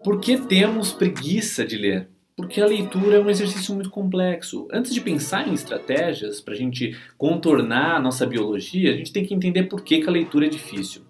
Por que temos preguiça de ler? Porque a leitura é um exercício muito complexo. Antes de pensar em estratégias para a gente contornar a nossa biologia, a gente tem que entender por que a leitura é difícil.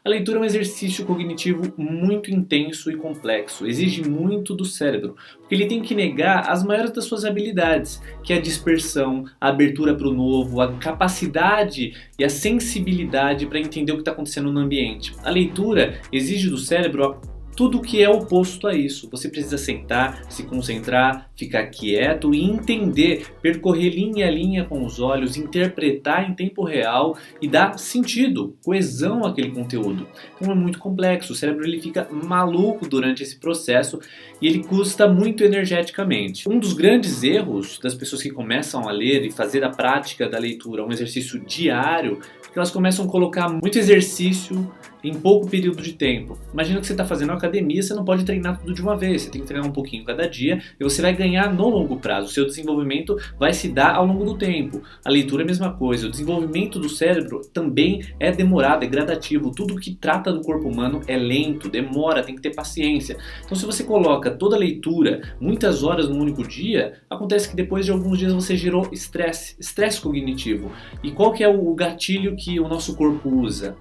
A leitura é um exercício cognitivo muito intenso e complexo, exige muito do cérebro, porque ele tem que negar as maiores das suas habilidades, que é a dispersão, a abertura para o novo, a capacidade e a sensibilidade para entender o que está acontecendo no ambiente. A leitura exige do cérebro tudo o que é oposto a isso. Você precisa sentar, se concentrar, ficar quieto e entender, percorrer linha a linha com os olhos, interpretar em tempo real e dar sentido, coesão àquele conteúdo. Então é muito complexo, o cérebro ele fica maluco durante esse processo e ele custa muito energeticamente. Um dos grandes erros das pessoas que começam a ler e fazer a prática da leitura um exercício diário é que elas começam a colocar muito exercício em pouco período de tempo. Imagina que você está fazendo academia, você não pode treinar tudo de uma vez, você tem que treinar um pouquinho cada dia e você vai ganhar no longo prazo. O seu desenvolvimento vai se dar ao longo do tempo. A leitura é a mesma coisa, o desenvolvimento do cérebro também é demorado, é gradativo. Tudo que trata do corpo humano é lento, demora, tem que ter paciência. Então se você coloca toda a leitura muitas horas num único dia, acontece que depois de alguns dias você gerou estresse cognitivo. E qual que é o gatilho que o nosso corpo usa?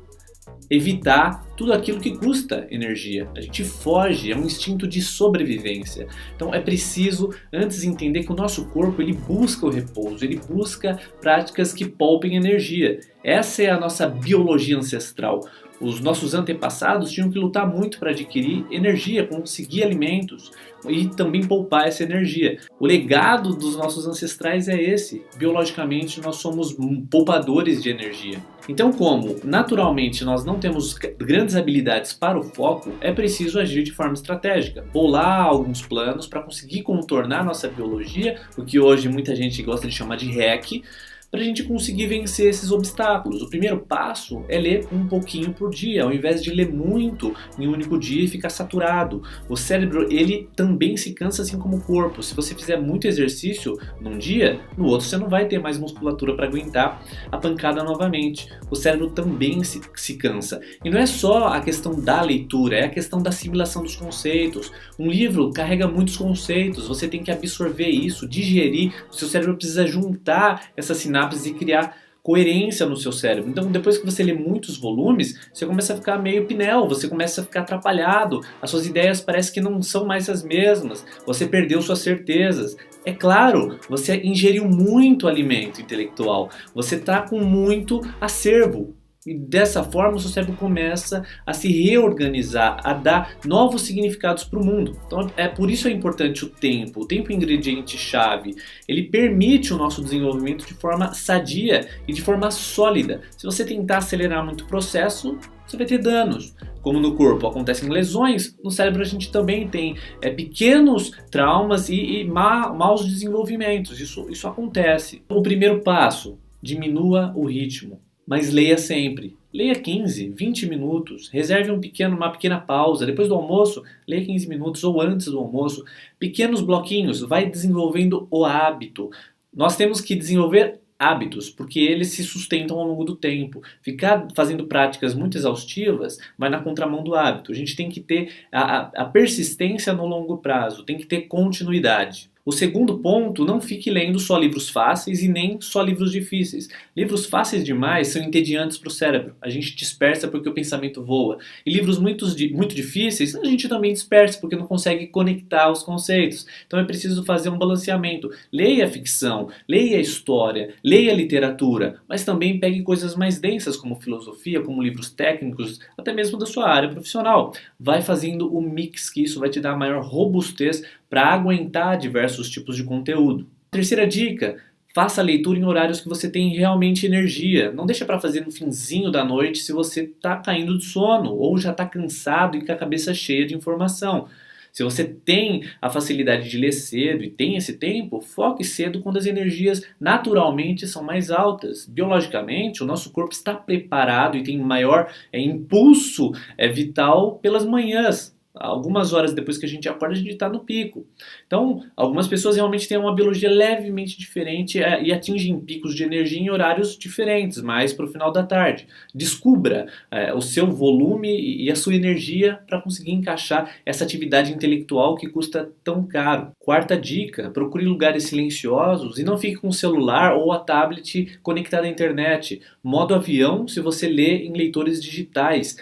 Evitar tudo aquilo que custa energia. A gente foge, é um instinto de sobrevivência. Então é preciso antes entender que o nosso corpo ele busca o repouso, ele busca práticas que poupem energia. Essa é a nossa biologia ancestral. Os nossos antepassados tinham que lutar muito para adquirir energia, conseguir alimentos e também poupar essa energia. O legado dos nossos ancestrais é esse. Biologicamente, nós somos poupadores de energia. Então, como naturalmente nós não temos grandes habilidades para o foco, é preciso agir de forma estratégica. Bolar alguns planos para conseguir contornar nossa biologia, o que hoje muita gente gosta de chamar de hack, para a gente conseguir vencer esses obstáculos. O primeiro passo é ler um pouquinho por dia, ao invés de ler muito em um único dia e ficar saturado. O cérebro ele também se cansa assim como o corpo. Se você fizer muito exercício num dia, no outro você não vai ter mais musculatura para aguentar a pancada novamente. O cérebro também se cansa. E não é só a questão da leitura, é a questão da assimilação dos conceitos. Um livro carrega muitos conceitos, você tem que absorver isso, digerir. O seu cérebro precisa juntar essas sinapses e criar coerência no seu cérebro. Então, depois que você lê muitos volumes, você começa a ficar meio pinel, você começa a ficar atrapalhado, as suas ideias parecem que não são mais as mesmas, você perdeu suas certezas. É claro, você ingeriu muito alimento intelectual, você está com muito acervo. E dessa forma o seu cérebro começa a se reorganizar, a dar novos significados para o mundo. Então é por isso é importante o tempo é ingrediente chave. Ele permite o nosso desenvolvimento de forma sadia e de forma sólida. Se você tentar acelerar muito o processo, você vai ter danos. Como no corpo acontecem lesões, no cérebro a gente também tem pequenos traumas e maus desenvolvimentos. Isso acontece. O primeiro passo, diminua o ritmo. Mas leia sempre. Leia 15, 20 minutos, reserve uma pequena pausa, depois do almoço, leia 15 minutos ou antes do almoço. Pequenos bloquinhos, vai desenvolvendo o hábito. Nós temos que desenvolver hábitos, porque eles se sustentam ao longo do tempo. Ficar fazendo práticas muito exaustivas vai na contramão do hábito. A gente tem que ter a persistência no longo prazo, tem que ter continuidade. O segundo ponto, não fique lendo só livros fáceis e nem só livros difíceis. Livros fáceis demais são entediantes para o cérebro. A gente dispersa porque o pensamento voa. E livros muito difíceis, a gente também dispersa porque não consegue conectar os conceitos. Então é preciso fazer um balanceamento. Leia a ficção, leia a história, leia a literatura, mas também pegue coisas mais densas como filosofia, como livros técnicos, até mesmo da sua área profissional. Vai fazendo o mix, que isso vai te dar maior robustez para aguentar diversos tipos de conteúdo. Terceira dica, faça a leitura em horários que você tem realmente energia. Não deixa para fazer no finzinho da noite se você está caindo de sono ou já está cansado e com a cabeça cheia de informação. Se você tem a facilidade de ler cedo e tem esse tempo, foque cedo quando as energias naturalmente são mais altas. Biologicamente, o nosso corpo está preparado e tem maior impulso vital pelas manhãs. Algumas horas depois que a gente acorda, a gente está no pico. Então, algumas pessoas realmente têm uma biologia levemente diferente e atingem picos de energia em horários diferentes, mais para o final da tarde. Descubra o seu volume e a sua energia para conseguir encaixar essa atividade intelectual que custa tão caro. Quarta dica, procure lugares silenciosos e não fique com o celular ou a tablet conectado à internet. Modo avião se você lê em leitores digitais.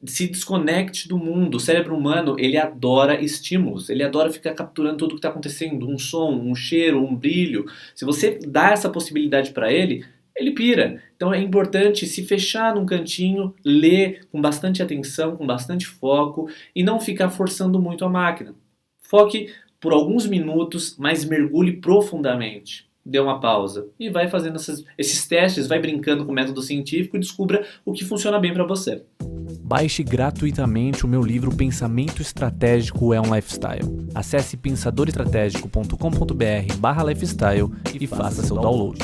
Se desconecte do mundo. O cérebro humano, ele adora estímulos, ele adora ficar capturando tudo o que está acontecendo, um som, um cheiro, um brilho. Se você dá essa possibilidade para ele, ele pira. Então é importante se fechar num cantinho, ler com bastante atenção, com bastante foco e não ficar forçando muito a máquina. Foque por alguns minutos, mas mergulhe profundamente. Dê uma pausa e vai fazendo esses testes, vai brincando com o método científico e descubra o que funciona bem para você. Baixe gratuitamente o meu livro Pensamento Estratégico é um Lifestyle. Acesse pensadorestratégico.com.br/lifestyle e faça seu download.